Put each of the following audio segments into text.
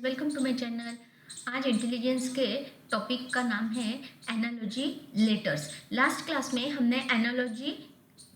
Welcome to my channel. आज intelligence के topic का नाम है एनालॉजी लेटर्स। लास्ट क्लास में हमने एनालॉजी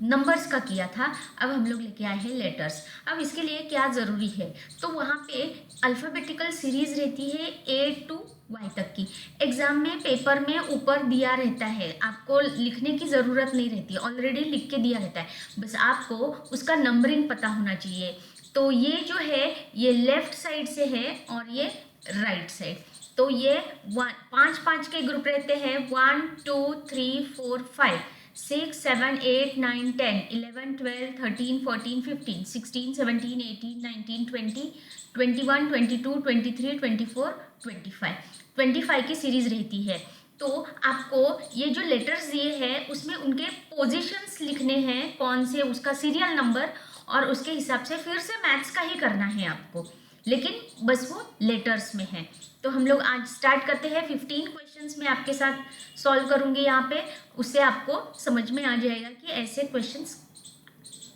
नंबर्स का किया था, अब हम लोग लेके आए हैं लेटर्स। अब इसके लिए क्या ज़रूरी है, तो वहाँ पे अल्फ़ाबेटिकल सीरीज़ रहती है A to Y तक की। एग्ज़ाम में पेपर में ऊपर दिया रहता है, आपको लिखने की ज़रूरत नहीं रहती, ऑलरेडी लिख के दिया रहता है, बस आपको उसका नंबरिंग पता होना चाहिए। तो ये जो है ये लेफ्ट साइड से है और ये राइट साइड। तो ये 5 के ग्रुप रहते हैं, 1 2 3 4 5 6 7 8 9 10 11 12 13 14 15 16 17 18 19 20 21 22 23 24 25 की सीरीज रहती है। तो आपको ये जो लेटर्स दिए हैं उसमें उनके पोजीशंस लिखने हैं, कौन से उसका सीरियल नंबर, और उसके हिसाब से फिर से मैथ्स का ही करना है आपको, लेकिन बस वो लेटर्स में है। तो हम लोग आज स्टार्ट करते हैं। 15 क्वेश्चंस मैं आपके साथ सॉल्व करूंगी यहाँ पे, उससे आपको समझ में आ जाएगा कि ऐसे क्वेश्चंस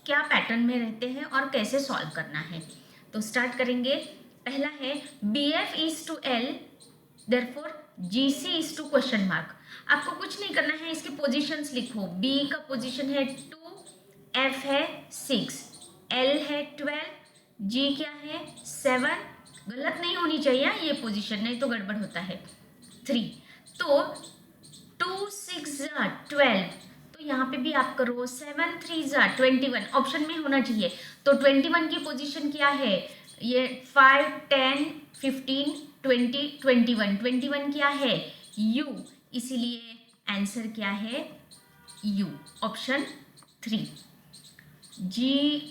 क्या पैटर्न में रहते हैं और कैसे सॉल्व करना है। तो स्टार्ट करेंगे। पहला है BF is to L, therefore GC is to question mark. आपको कुछ नहीं करना है, इसके पोजीशंस लिखो। B का पोजीशन है 2, F है 6, L है 12, G क्या है 7, गलत नहीं होनी चाहिए ये पोजीशन, नहीं तो गड़बड़ होता है, 3। तो 2 6 12, तो यहाँ पे भी आप करो 7 3 21, ऑप्शन में होना चाहिए। तो 21 की पोजीशन क्या है, ये 5 10 15 20 21 क्या है U, इसीलिए आंसर क्या है U, ऑप्शन 3। G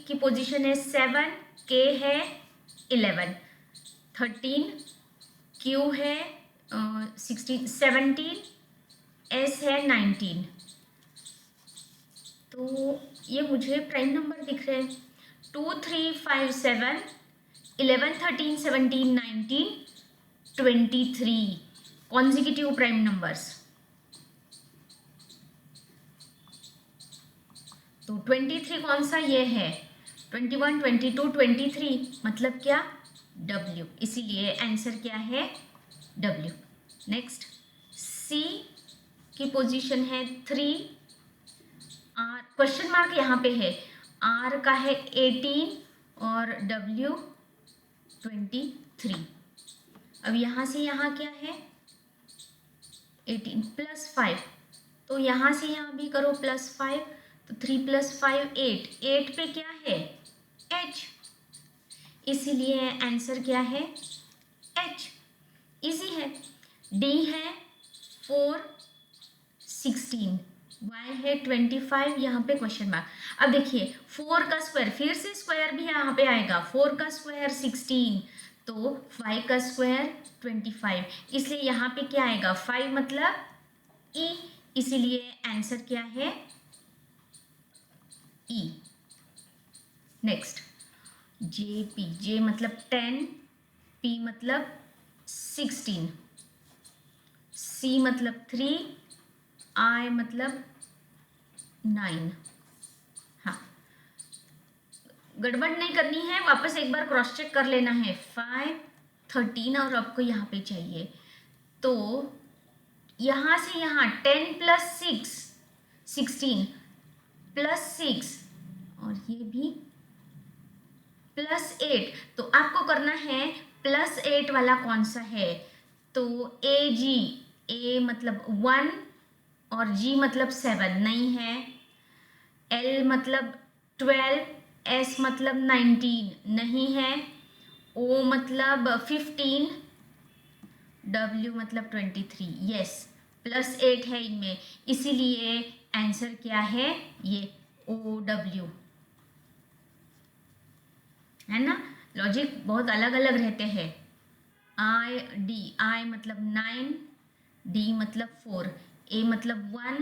की पोजीशन है 7, K है 11, 13, Q है 16 17, S है 19। तो ये मुझे प्राइम नंबर दिख रहे हैं 2 3 5 7 11 13 17 19 23 कॉन्जिक्यूटिव प्राइम नंबर्स। तो 23 कौन सा, ये है 21 22 23, मतलब क्या W, इसीलिए आंसर क्या है W। नेक्स्ट C की पोजीशन है 3, R क्वेश्चन मार्क यहाँ पे है, R का है 18 और W 23। अब यहाँ से यहाँ क्या है 18 प्लस 5, तो यहाँ से यहाँ भी करो प्लस 5, तो 3 + 5 8, 8 पे क्या है H, इसीलिए आंसर क्या है H। इजी है। D है 4 16, Y है 25, यहाँ पे क्वेश्चन मार्क। अब देखिए 4 का स्क्वायर, फिर से स्क्वायर भी यहाँ पे आएगा, 4 का स्क्वायर 16, तो 5 का स्क्वायर 25, इसलिए यहाँ पे क्या आएगा 5 मतलब E, इसीलिए आंसर क्या है E। नेक्स्ट JP, J मतलब 10, P मतलब 16, C मतलब 3, I मतलब 9। हाँ, गड़बड़ नहीं करनी है, वापस एक बार क्रॉस चेक कर लेना है। 5 13 और आपको यहाँ पे चाहिए, तो यहाँ से यहाँ 10 + 6 16 + 6 और ये भी +8, तो आपको करना है +8 वाला कौन सा है, तो AG, A मतलब 1 और G मतलब 7 नहीं है, L मतलब 12, S मतलब 19 नहीं है, O मतलब 15, W मतलब 23, यस +8 है इनमें, इसीलिए आंसर क्या है ये OW, है ना। लॉजिक बहुत अलग अलग रहते हैं। ID, I मतलब 9, D मतलब 4, A मतलब 1,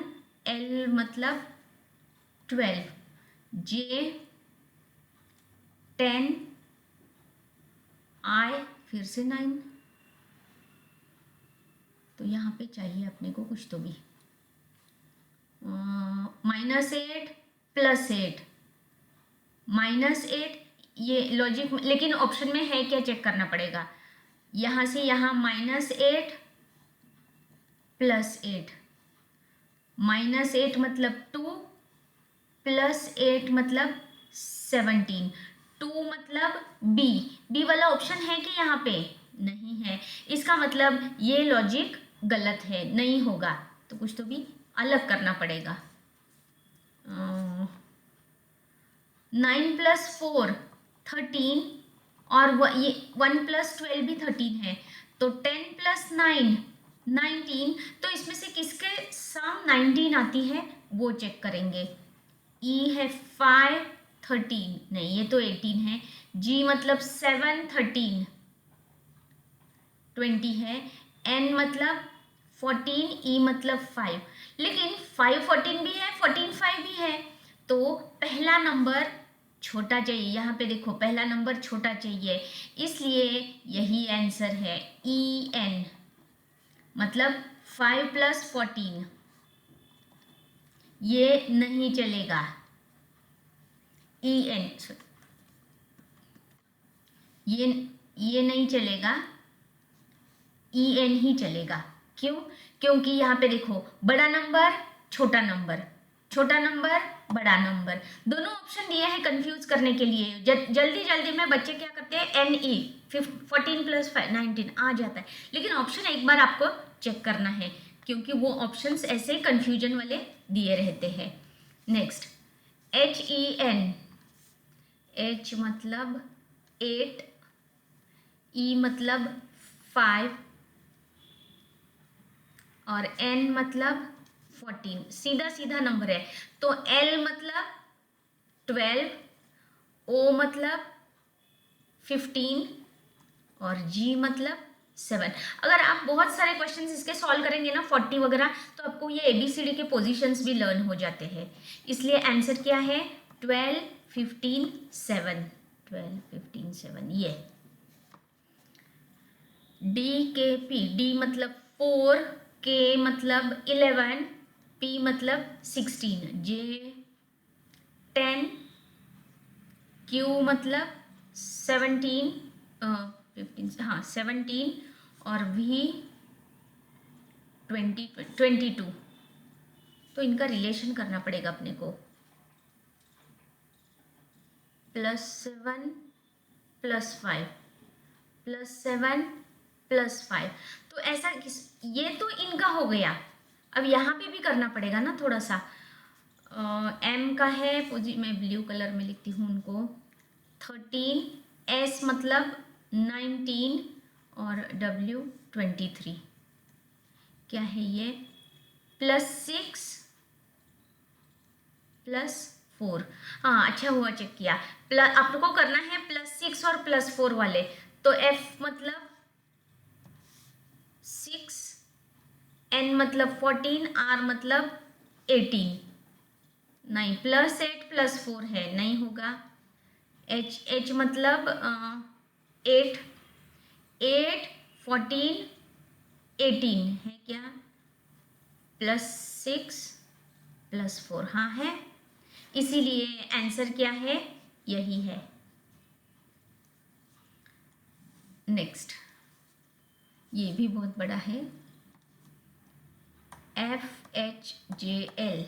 L मतलब 12, J 10, I फिर से 9, तो यहाँ पे चाहिए अपने को कुछ तो भी -8 +8 -8, ये लॉजिक, लेकिन ऑप्शन में है क्या चेक करना पड़ेगा। यहाँ से यहाँ -8 +8, -8 मतलब 2 +8 मतलब 17, 2 मतलब बी वाला ऑप्शन है कि यहाँ पे नहीं है, इसका मतलब ये लॉजिक गलत है, नहीं होगा, तो कुछ तो भी अलग करना पड़ेगा। 9 + 4 13 और ये 1 + 12 भी 13 है, तो 10 + 9 19, तो इसमें से किसके सम 19 आती है वो चेक करेंगे। ई है 5 13, नहीं ये तो 18 है। जी मतलब 7 13 20 है। एन मतलब 14, ई मतलब 5, लेकिन 5 14 भी है, 14 5 भी है, तो पहला नंबर छोटा चाहिए। यहाँ पे देखो पहला नंबर छोटा चाहिए, इसलिए यही आंसर है ई एन, मतलब 5 + 14, ये नहीं चलेगा। ई एन ये नहीं चलेगा, ई एन ही चलेगा। क्यों? क्योंकि यहाँ पे देखो बड़ा नंबर छोटा नंबर, छोटा नंबर बड़ा नंबर, दोनों ऑप्शन दिए हैं कंफ्यूज करने के लिए। जल्दी जल्दी में बच्चे क्या करते हैं, एन ई 14 + 5 19 आ जाता है, लेकिन ऑप्शन एक बार आपको चेक करना है, क्योंकि वो ऑप्शंस ऐसे कंफ्यूजन वाले दिए रहते हैं। Next H E N, H मतलब 8, ई मतलब 5 और एन मतलब 14, सीधा सीधा नंबर है। तो एल मतलब 12, ओ मतलब 15 और जी मतलब 7। अगर आप बहुत सारे क्वेश्चंस इसके सॉल्व करेंगे ना 40 वगैरह, तो आपको ये ABCD के पोजीशंस भी लर्न हो जाते हैं। इसलिए आंसर क्या है, 12 15 7, 12 15 7 ये। डी के पी, डी मतलब 4, के मतलब 11, पी मतलब 16, जे 10, क्यू मतलब 17 15 हाँ 17 और वी 22। तो इनका रिलेशन करना पड़ेगा अपने को, +7 + 5 +7 + 5, तो ऐसा ये तो इनका हो गया। अब यहाँ पे भी करना पड़ेगा ना थोड़ा सा। एम का है, मैं ब्लू कलर में लिखती हूँ उनको, 13, एस मतलब 19 और डब्ल्यू 23। क्या है ये, +6 + 4। हाँ अच्छा हुआ चेक किया, आपको करना है +6 और +4 वाले। तो एफ मतलब 6, एन मतलब 14, आर मतलब 18, नहीं +8 +4 है, नहीं होगा। एच मतलब 8, 8 14 18 है क्या, +6 +4 हाँ है, इसीलिए आंसर क्या है, यही है। नेक्स्ट ये भी बहुत बड़ा है, FHJL,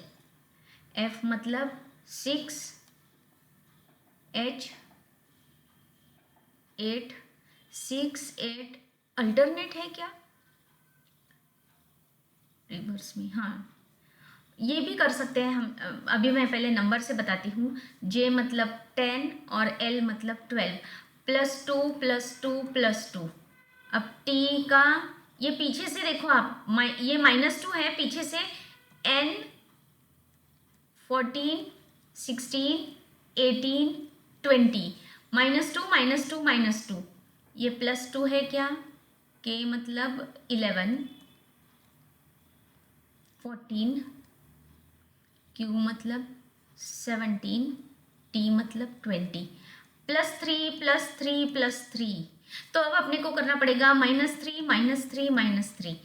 F मतलब 6, H 8, 6 8 अल्टरनेट है क्या, रिवर्स में, हाँ ये भी कर सकते हैं हम। अभी मैं पहले नंबर से बताती हूँ। J मतलब 10 और L मतलब 12, +2 +2 +2। अब T का ये पीछे से देखो आप, ये -2 है, पीछे से N 14 16 18 20, -2 -2 ये +2 है क्या, K मतलब 11 14, Q मतलब 17, T मतलब 20, +3 +3 +3। तो अब अपने को करना पड़ेगा -3 -3 -3।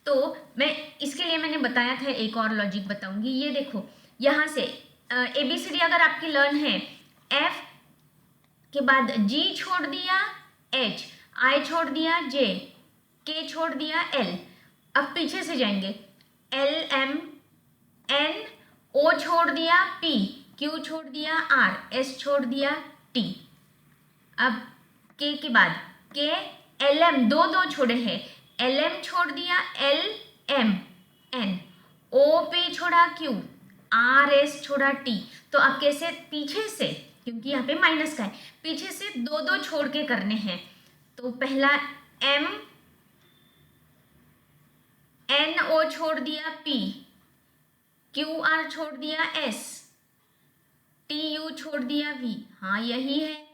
तो मैं इसके लिए मैंने बताया था, एक और लॉजिक बताऊंगी। ये देखो यहाँ से ABCD अगर आपकी लर्न है, F के बाद G छोड़ दिया, H, आई छोड़ दिया जे, के छोड़ दिया एल। अब पीछे से जाएंगे, एल एम एन, ओ छोड़ दिया पी, क्यू छोड़ दिया आर, एस छोड़ दिया टी। अब के के बाद के एल एम, दो दो छोड़े हैं, एल एम छोड़ दिया एल एम एन, ओ पे छोड़ा क्यू, आर एस छोड़ा टी। तो अब कैसे पीछे से, क्योंकि यहाँ पे माइनस का है, पीछे से दो दो छोड़ के करने हैं। तो पहला एम एन ओ छोड़ दिया पी, क्यू आर छोड़ दिया एस, टी यू छोड़ दिया वी। हाँ यही है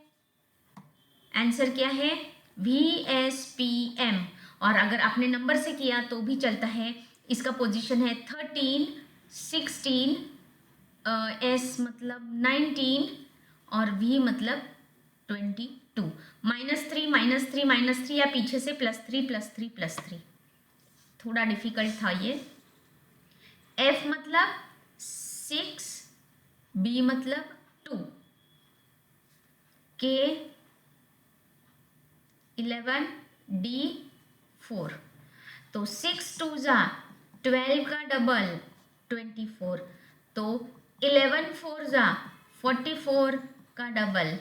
आंसर, क्या है वी एस पी एम। और अगर आपने नंबर से किया तो भी चलता है। इसका पोजीशन है 13, 16, एस मतलब 19 और वी मतलब 22। -3 -3 -3 या पीछे से +3 +3 +3, थोड़ा डिफिकल्ट था ये। एफ मतलब 6, बी मतलब 2, के 11, डी 4। तो 6 2 ज़ा 12 का डबल 24, तो 11 4 ज़ा 44 का डबल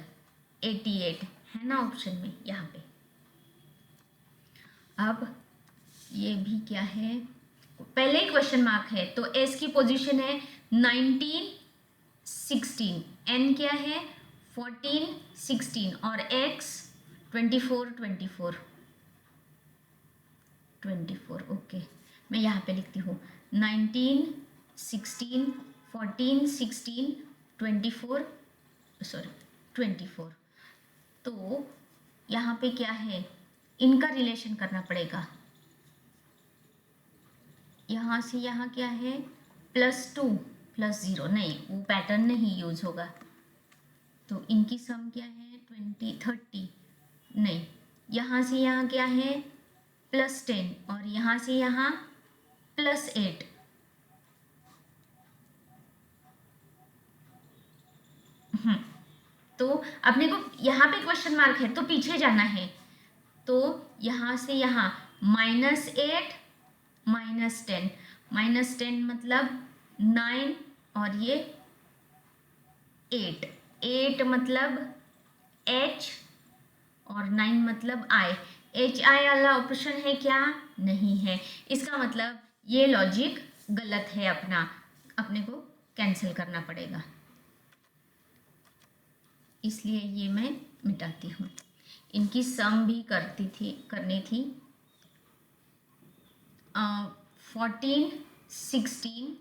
88 है ना ऑप्शन में यहाँ पे। अब ये भी क्या है, पहले ही क्वेश्चन मार्क है, तो एस की पोजीशन है 19 16, एन क्या है 14 16 और एक्स 24 24 24। ओके, मैं यहाँ पे लिखती हूँ 19 16 14 16 24 सॉरी 24। तो यहाँ पे क्या है, इनका रिलेशन करना पड़ेगा। यहाँ से यहाँ क्या है +2 +0, नहीं वो पैटर्न नहीं यूज होगा। तो इनकी सम क्या है 20 30, नहीं यहाँ से यहाँ क्या है +10 और यहाँ से यहाँ +8। तो अपने को यहाँ पे क्वेश्चन मार्क है तो पीछे जाना है। तो यहाँ से यहाँ -8 -10, -10 मतलब 9 और ये 8, 8 मतलब H और 9 मतलब I। HI वाला ऑप्शन है क्या, नहीं है। इसका मतलब ये लॉजिक गलत है, अपने को कैंसिल करना पड़ेगा, इसलिए ये मैं मिटाती हूँ। इनकी सम भी करनी थी 14 16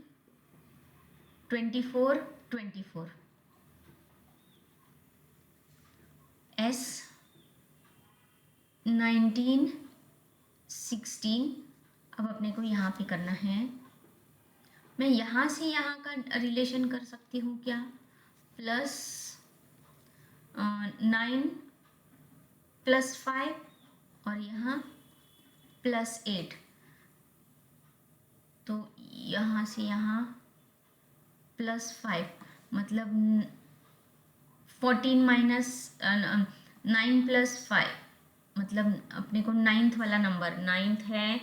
24 24, S 19 16। अब अपने को यहाँ पे करना है, मैं यहाँ से यहाँ का रिलेशन कर सकती हूँ क्या, +9 +5 और यहाँ +8। तो यहाँ से यहाँ +5 मतलब 14 9 +5 मतलब अपने को 9th वाला नंबर, 9th है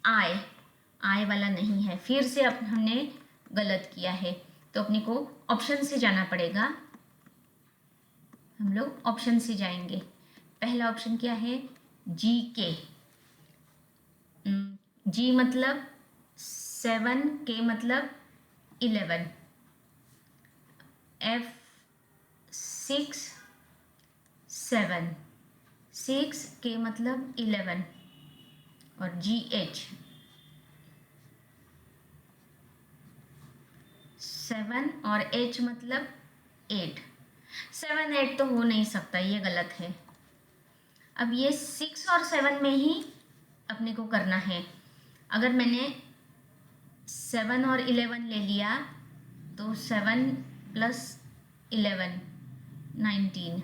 आई वाला नहीं है। फिर से अब हमने गलत किया है, तो अपने को ऑप्शन से जाना पड़ेगा। हम लोग ऑप्शन से जाएंगे। पहला ऑप्शन क्या है जी के, जी मतलब 7, के मतलब 11, F 6 7, 6 के मतलब 11 और GH 7 और H मतलब 8। 7 8 तो हो नहीं सकता, ये गलत है। अब ये 6 और 7 में ही अपने को करना है। अगर मैंने 7 और 11 ले लिया तो 7 + 11 19,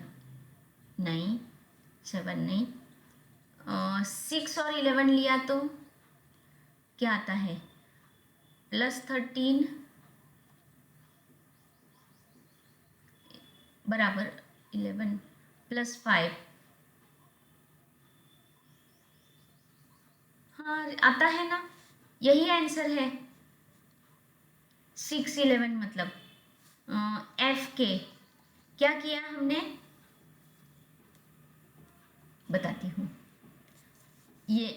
नहीं 7 नहीं, 6 और 11 लिया तो क्या आता है +13 बराबर 11 +5 हाँ आता है ना, यही आंसर है 611 मतलब एफ के। क्या किया हमने, बताती हूँ। ये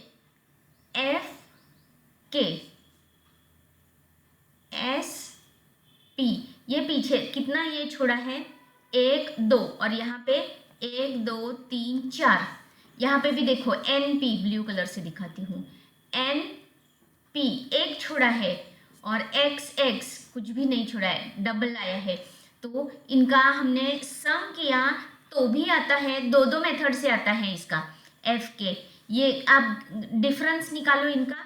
एफ के एस पी, ये पीछे कितना ये छोड़ा है, 1 2, और यहाँ पे 1 2 3 4, यहाँ पे भी देखो एन पी, ब्लू कलर से दिखाती हूँ, एन पी एक छोड़ा है, और एक्स एक्स कुछ भी नहीं छोड़ा है, डबल आया है। तो इनका हमने सम किया तो भी आता है, दो दो मेथड से आता है इसका एफ के। ये आप डिफरेंस निकालो, इनका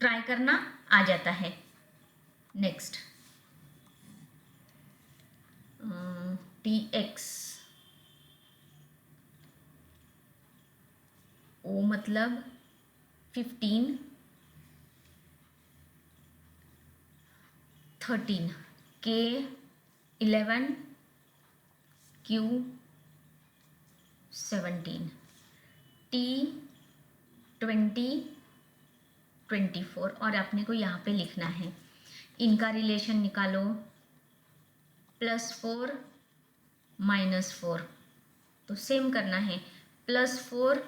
ट्राई करना, आ जाता है। नेक्स्ट टी एक्स, ओ मतलब 15 13, के 11, क्यू 17, टी 20 24, और अपने को यहाँ पे लिखना है। इनका रिलेशन निकालो, +4 -4, तो सेम करना है, +4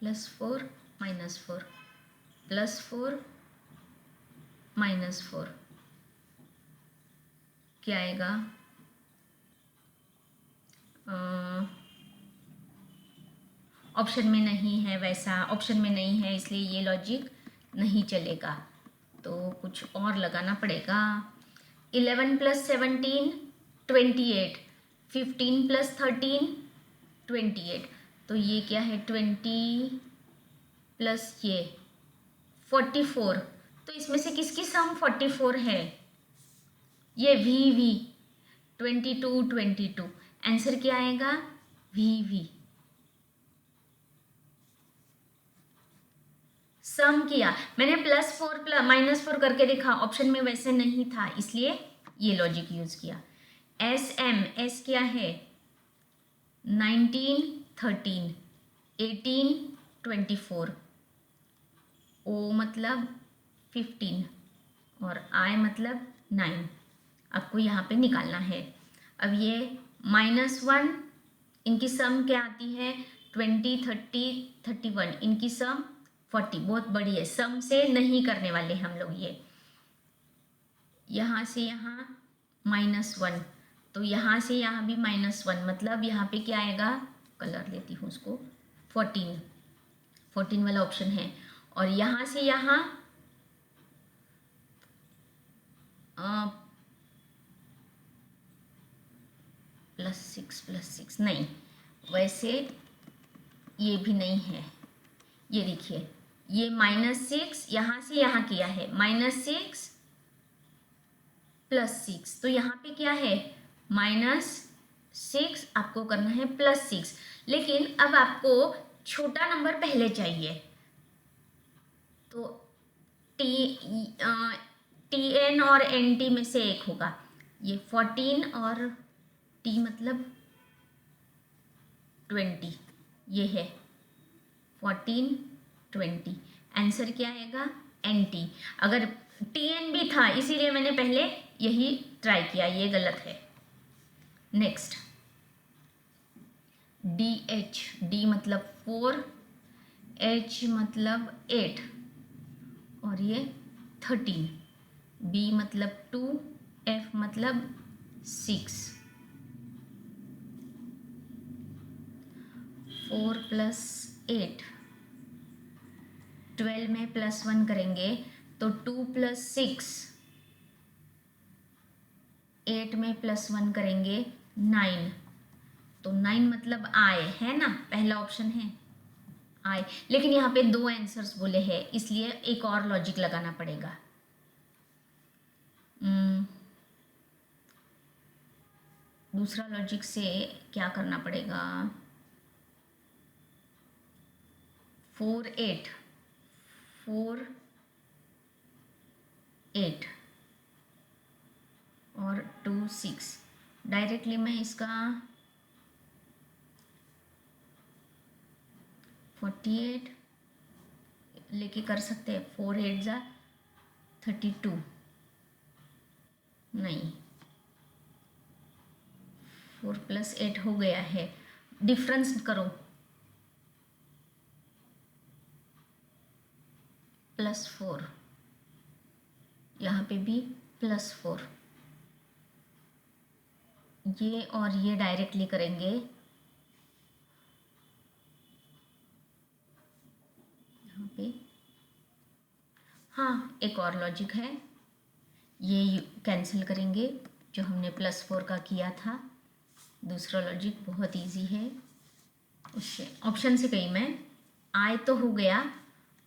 +4 -4 +4 -4, क्या आएगा, ऑप्शन में नहीं है, वैसा ऑप्शन में नहीं है, इसलिए ये लॉजिक नहीं चलेगा, तो कुछ और लगाना पड़ेगा। 11 + 17 28, 15 + 13 28, तो ये क्या है, 20 प्लस ये 44, तो इसमें से किसकी सम 44 है, ये वी 22 आंसर क्या आएगा, वी। सम किया मैंने, +4 -4 करके देखा, ऑप्शन में वैसे नहीं था, इसलिए ये लॉजिक यूज किया। एस क्या है, 19 13 18 24, ओ मतलब 15, और आई मतलब 9, आपको यहाँ पे निकालना है। अब ये -1, इनकी सम क्या आती है, 20 30 31, इनकी सम 40, बहुत बड़ी है, सम से नहीं करने वाले हम लोग। ये यहाँ से यहाँ -1, तो यहाँ से यहाँ भी -1, मतलब यहाँ पे क्या आएगा, कलर लेती हूँ उसको, 14 वाला ऑप्शन है, और यहाँ से यहाँ +6 नहीं, वैसे ये भी नहीं है, ये देखिए, ये -6 यहाँ से यहाँ किया है, -6 +6, तो यहाँ पे क्या है, -6, आपको करना है +6, लेकिन अब आपको छोटा नंबर पहले चाहिए, तो TN और NT में से एक होगा, ये 14 और T मतलब 20, ये है 14 20, आंसर क्या आएगा, NT। अगर TN भी था, इसीलिए मैंने पहले यही ट्राई किया, ये गलत है। नेक्स्ट DH, D मतलब 4, H मतलब 8, और ये 13, B मतलब 2, F मतलब 6, 4 + 8, 12 में +1 करेंगे तो 2 + 6, 8 में +1 करेंगे 9, तो 9 मतलब आए है ना, पहला ऑप्शन है आए, लेकिन यहाँ पे 2 आंसर्स बोले हैं, इसलिए एक और लॉजिक लगाना पड़ेगा। दूसरा लॉजिक से क्या करना पड़ेगा, 4 8 4 8 और 2 6, डायरेक्टली मैं इसका 48 लेके कर सकते हैं, 4 8 जा 32, नहीं 4 + 8 हो गया है, डिफरेंस करो, +4, यहाँ पे भी +4, ये और ये डायरेक्टली करेंगे, यहाँ पे हाँ एक और लॉजिक है, ये कैंसिल करेंगे जो हमने +4 का किया था। दूसरा लॉजिक बहुत इजी है, उससे ऑप्शन से कही मैं, I तो हो गया,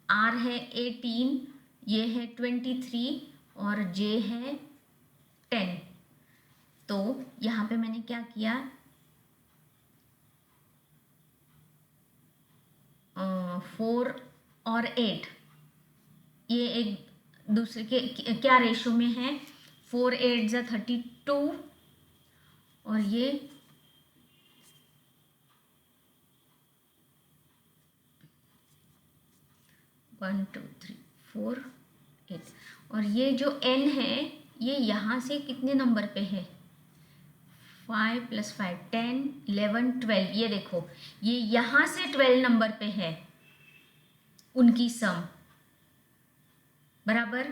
R है 18, ये है 23 और J है 10। तो यहाँ पे मैंने क्या किया, 4 और 8 ये एक दूसरे के क्या रेशो में है, 4 8 जा 32 और ये 1 2 3 4 8 और ये जो n है ये यहाँ से कितने नंबर पे है, 5 + 5 10 11 12, ये देखो ये यहाँ से 12 नंबर पे है, उनकी सम बराबर,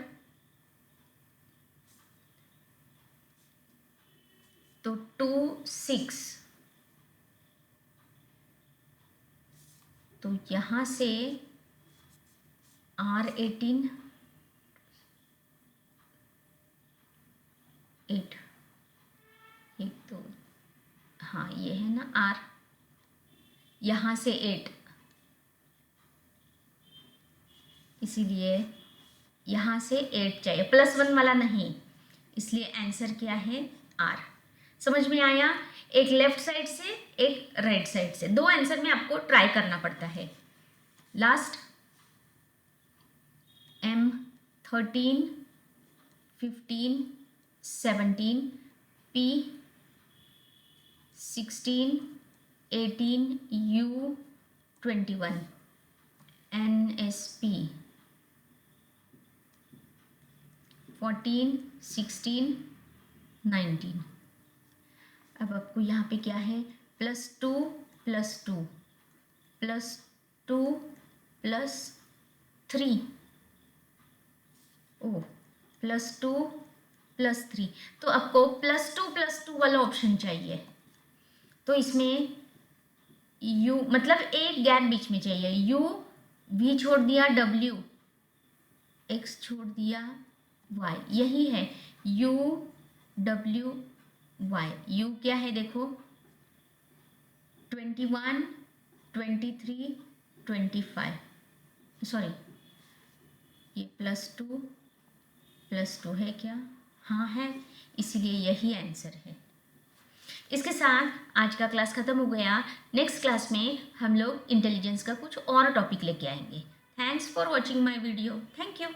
तो 2 6, तो यहाँ से R 18 8, एक तो हाँ ये है ना R, यहाँ से 8, इसीलिए यहाँ से 8 चाहिए, +1 वाला नहीं, इसलिए आंसर क्या है R। समझ में आया, एक लेफ्ट साइड से एक राइट साइड से, दो आंसर में आपको ट्राई करना पड़ता है। Last M 13 15 17 P 16 18 U 21 NSP 14 16 19। अब आपको यहाँ पे क्या है, +2 +2 +2 +3, ओ +2 +3, तो आपको +2 +2 वाला ऑप्शन चाहिए, तो इसमें U मतलब एक गैप बीच में चाहिए, U भी छोड़ दिया, W X छोड़ दिया, Y यही है, U W Y, U क्या है देखो 21 23 25, सॉरी ये +2 है क्या, हाँ है, इसीलिए यही आंसर है। इसके साथ आज का क्लास ख़त्म हो गया। नेक्स्ट क्लास में हम लोग इंटेलिजेंस का कुछ और टॉपिक लेके आएंगे। Thanks for watching my video, thank you.